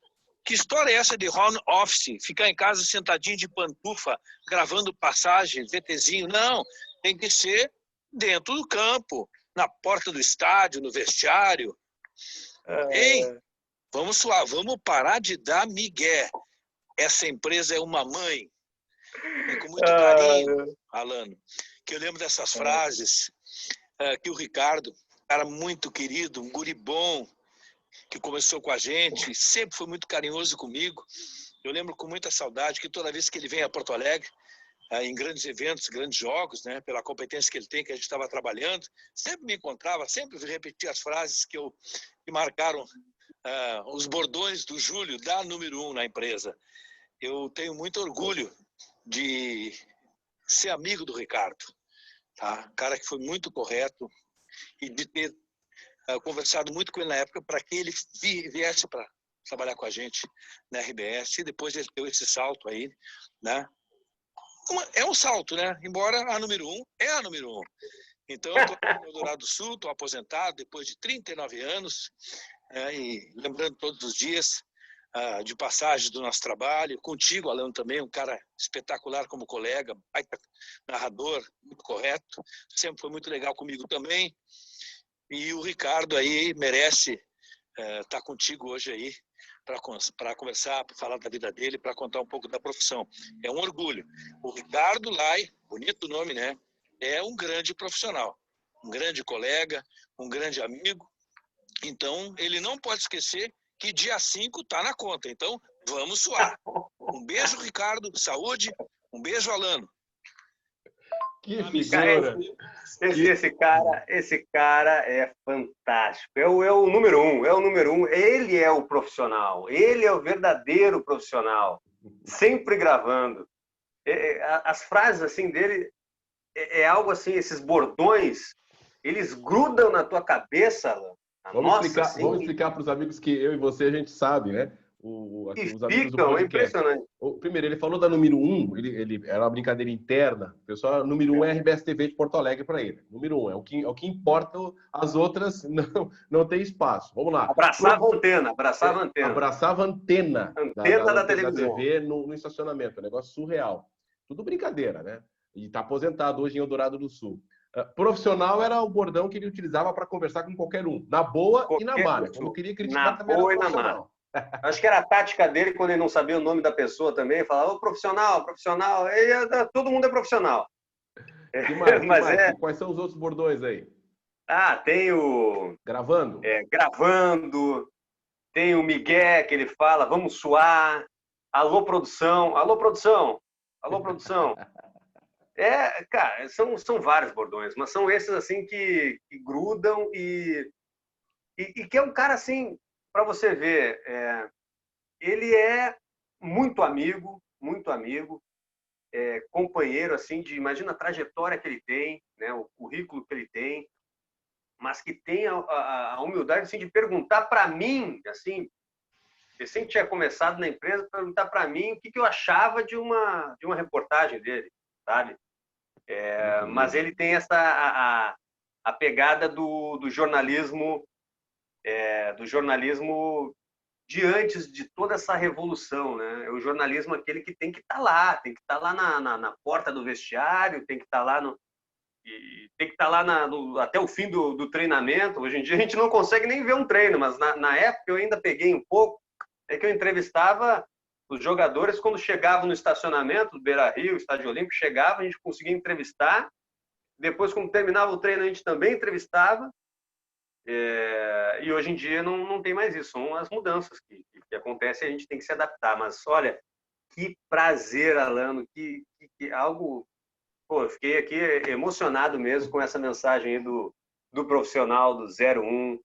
Que história é essa de home office? Ficar em casa sentadinho de pantufa, gravando passagem, VTzinho? Não, tem que ser dentro do campo, na porta do estádio, no vestiário. Hein? Vamos suar, vamos parar de dar migué. Essa empresa é uma mãe. É com muito carinho, Alano, que eu lembro dessas frases que o Ricardo, cara muito querido, um guri bom, que começou com a gente, sempre foi muito carinhoso comigo. Eu lembro com muita saudade que toda vez que ele vem a Porto Alegre, em grandes eventos, grandes jogos, né, pela competência que ele tem, que a gente estava trabalhando, sempre me encontrava, sempre repetia as frases que marcaram os bordões do Júlio, da número 1 na empresa. Eu tenho muito orgulho de ser amigo do Ricardo, tá? Cara que foi muito correto e de ter conversado muito com ele na época para que ele viesse para trabalhar com a gente na RBS, e depois ele deu esse salto aí, né? É um salto, né? Embora a número 1 é a número 1. Então, eu estou no Eldorado do Sul, estou aposentado depois de 39 anos, e lembrando todos os dias de passagem do nosso trabalho, contigo, Alano, também, um cara espetacular como colega, baita narrador, muito correto, sempre foi muito legal comigo também. E o Ricardo aí merece estar contigo hoje aí para conversar, para falar da vida dele, para contar um pouco da profissão. É um orgulho. O Ricardo Lai, bonito nome, né? É um grande profissional, um grande colega, um grande amigo. Então, ele não pode esquecer que dia 5 está na conta. Então, vamos suar. Um beijo, Ricardo. Saúde. Um beijo, Alano.
Que figura!
Esse cara é fantástico. É o número 1, é o número 1. Ele é o profissional. Ele é o verdadeiro profissional. Sempre gravando. As frases assim dele é algo assim, esses bordões, eles grudam na tua cabeça, Alan.
Vamos explicar para os amigos que eu e você a gente sabe, né? os amigos do
ficam, é
podcast.
impressionante.
Primeiro, ele falou da número 1, era uma brincadeira interna. O pessoal, número 1 é a RBS TV de Porto Alegre para ele. Número 1 é o que importa, as outras não tem espaço. Vamos lá.
Abraçava a antena.
Abraçava a antena
da televisão.
da TV no estacionamento. É um negócio surreal. Tudo brincadeira, né? E está aposentado hoje em Eldorado do Sul. Profissional era o bordão que ele utilizava para conversar com qualquer um. Na boa e na má. Quando queria criticar, também era profissional.
Acho que era a tática dele, quando ele não sabia o nome da pessoa também, falava, ô, profissional. Todo mundo é profissional.
Que mais? Quais são os outros bordões aí?
Tem o...
Gravando?
Gravando. Tem o Miguel, que ele fala, vamos suar. Alô, produção. Alô, produção. Alô, produção. Cara, são vários bordões, mas são esses, assim, que grudam e que é um cara, assim... Para você ver, ele é muito amigo, companheiro, assim, imagina a trajetória que ele tem, né, o currículo que ele tem, mas que tem a humildade, assim, de perguntar para mim, assim, recém tinha começado na empresa, perguntar para mim o que eu achava de uma reportagem dele, sabe? Mas ele tem a pegada do jornalismo, de antes de toda essa revolução, né? O jornalismo aquele que tem que estar lá, na porta do vestiário, tem que estar lá até o fim do treinamento. Hoje em dia a gente não consegue nem ver um treino, mas na época eu ainda peguei um pouco, que eu entrevistava os jogadores quando chegavam no estacionamento do Beira-Rio, Estádio Olímpico, a gente conseguia entrevistar. Depois, quando terminava o treino, a gente também entrevistava. E hoje em dia não tem mais isso, são as mudanças que acontecem e a gente tem que se adaptar. Mas olha, que prazer, Alano, que algo... Pô, eu fiquei aqui emocionado mesmo com essa mensagem aí do profissional do 01,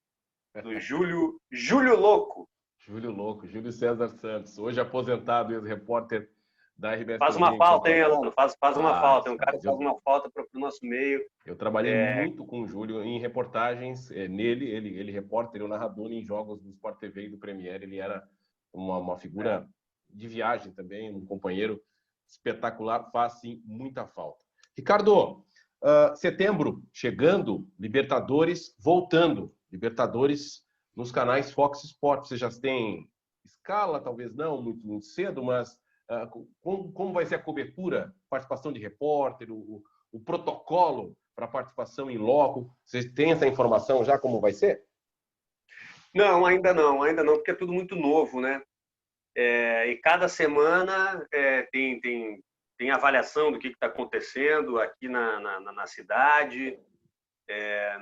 do Júlio Louco.
Júlio César Santos, hoje aposentado, ex-repórter da RBS.
Faz uma falta, hein, Alano? Faz uma falta. É um cara que faz uma falta para o nosso meio.
Eu trabalhei muito com o Júlio em reportagens nele. Ele repórter, eu narrador em jogos do Sport TV e do Premier. Ele era uma figura de viagem também, um companheiro espetacular, faz sim muita falta. Ricardo, setembro chegando, Libertadores voltando. Libertadores nos canais Fox Sports. Você já tem escala, talvez não, muito cedo, mas como vai ser a cobertura, participação de repórter, o protocolo para participação em loco? Você tem essa informação já como vai ser?
Não, ainda não, porque é tudo muito novo, né? E cada semana tem avaliação do que está acontecendo aqui na cidade,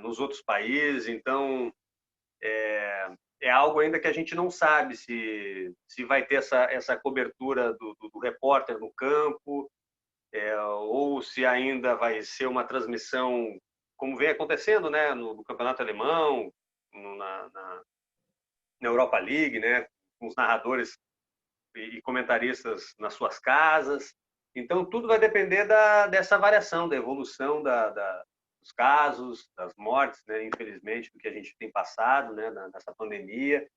nos outros países. Então, é algo ainda que a gente não sabe se vai ter essa cobertura do repórter no campo, ou se ainda vai ser uma transmissão como vem acontecendo, né, no Campeonato Alemão, na Europa League, né, com os narradores e comentaristas nas suas casas. Então, tudo vai depender dessa variação, da evolução dos casos, das mortes, né, infelizmente, do que a gente tem passado, né, nessa pandemia,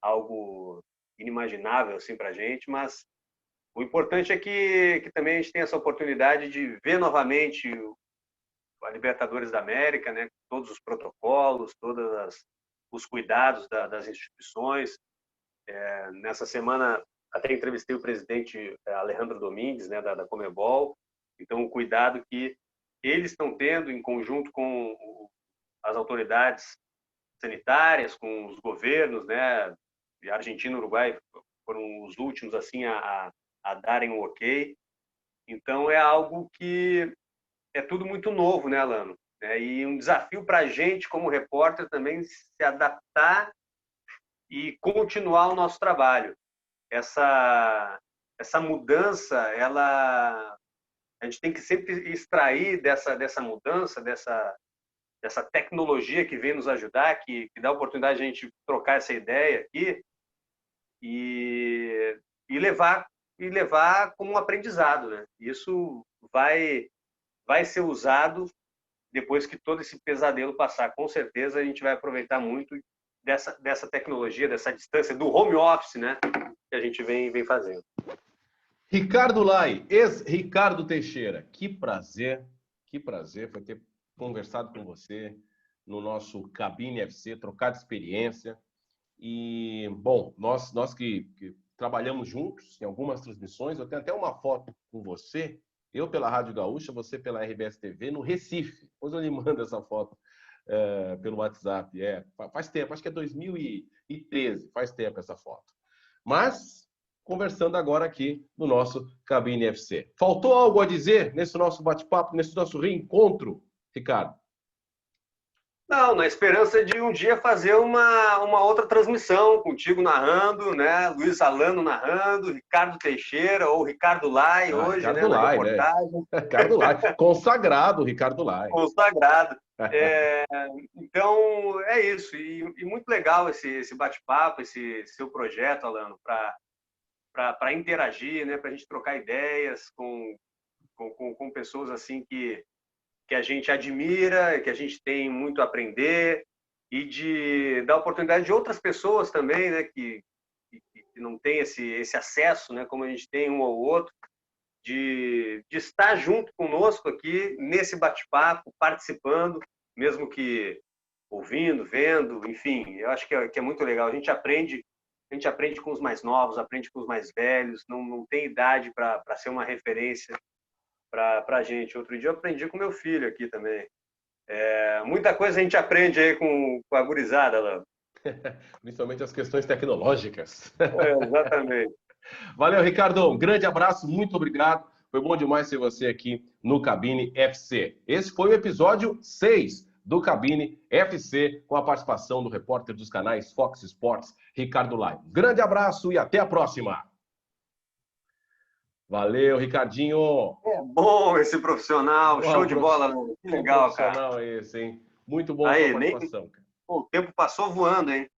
algo inimaginável assim, para a gente, mas o importante é que também a gente tem essa oportunidade de ver novamente a Libertadores da América, né, todos os protocolos, todos os cuidados das instituições. Nessa semana, até entrevistei o presidente Alejandro Domingues, né, da Conmebol. Então, o cuidado que eles estão tendo em conjunto com as autoridades sanitárias, com os governos, né, de Argentina e Uruguai foram os últimos assim a darem um ok. Então, é algo que é tudo muito novo, né, Alano? E um desafio para a gente, como repórter, também se adaptar e continuar o nosso trabalho. Essa mudança, a gente tem que sempre extrair dessa mudança, dessa tecnologia que vem nos ajudar, que dá a oportunidade de a gente trocar essa ideia aqui e levar como um aprendizado, né? Isso vai ser usado depois que todo esse pesadelo passar. Com certeza a gente vai aproveitar muito dessa tecnologia, dessa distância, do home office, né? que a gente vem fazendo.
Ricardo Lai, ex-Ricardo Teixeira, que prazer foi ter conversado com você no nosso Cabine FC, trocar de experiência. E, bom, nós que trabalhamos juntos em algumas transmissões, eu tenho até uma foto com você, eu pela Rádio Gaúcha, você pela RBS TV, no Recife. Depois eu lhe mando essa foto pelo WhatsApp. Faz tempo, acho que é 2013, faz tempo essa foto. Mas, conversando agora aqui no nosso Cabine FC. Faltou algo a dizer nesse nosso bate-papo, nesse nosso reencontro, Ricardo?
Não, na esperança de um dia fazer uma outra transmissão, contigo narrando, né? Luiz Alano narrando, Ricardo Teixeira ou Ricardo Lai hoje,
Ricardo
né?
Lai,
na reportagem.
né? Ricardo Lai, consagrado Ricardo Lai.
Consagrado. Então, é isso. E muito legal esse bate-papo, esse seu projeto, Alano, para interagir, né? Para a gente trocar ideias com pessoas assim que a gente admira, que a gente tem muito a aprender, e de dar oportunidade de outras pessoas também, né, que não têm esse acesso, né, como a gente tem um ou outro, de estar junto conosco aqui nesse bate-papo, participando, mesmo que ouvindo, vendo, enfim, eu acho que é muito legal. A gente aprende com os mais novos, aprende com os mais velhos, não tem idade para ser uma referência para a gente. Outro dia eu aprendi com meu filho aqui também. Muita coisa a gente aprende aí com a gurizada lá.
Principalmente as questões tecnológicas.
Exatamente.
Valeu, Ricardo. Um grande abraço, muito obrigado. Foi bom demais ter você aqui no Cabine FC. Esse foi o episódio 6 do Cabine FC, com a participação do repórter dos canais Fox Sports, Ricardo Lai. Grande abraço e até a próxima. Valeu, Ricardinho.
É bom esse profissional, show de bola. Que legal, cara.
Profissional esse, hein? Muito bom a
Aí,
sua participação.
O tempo passou voando, hein?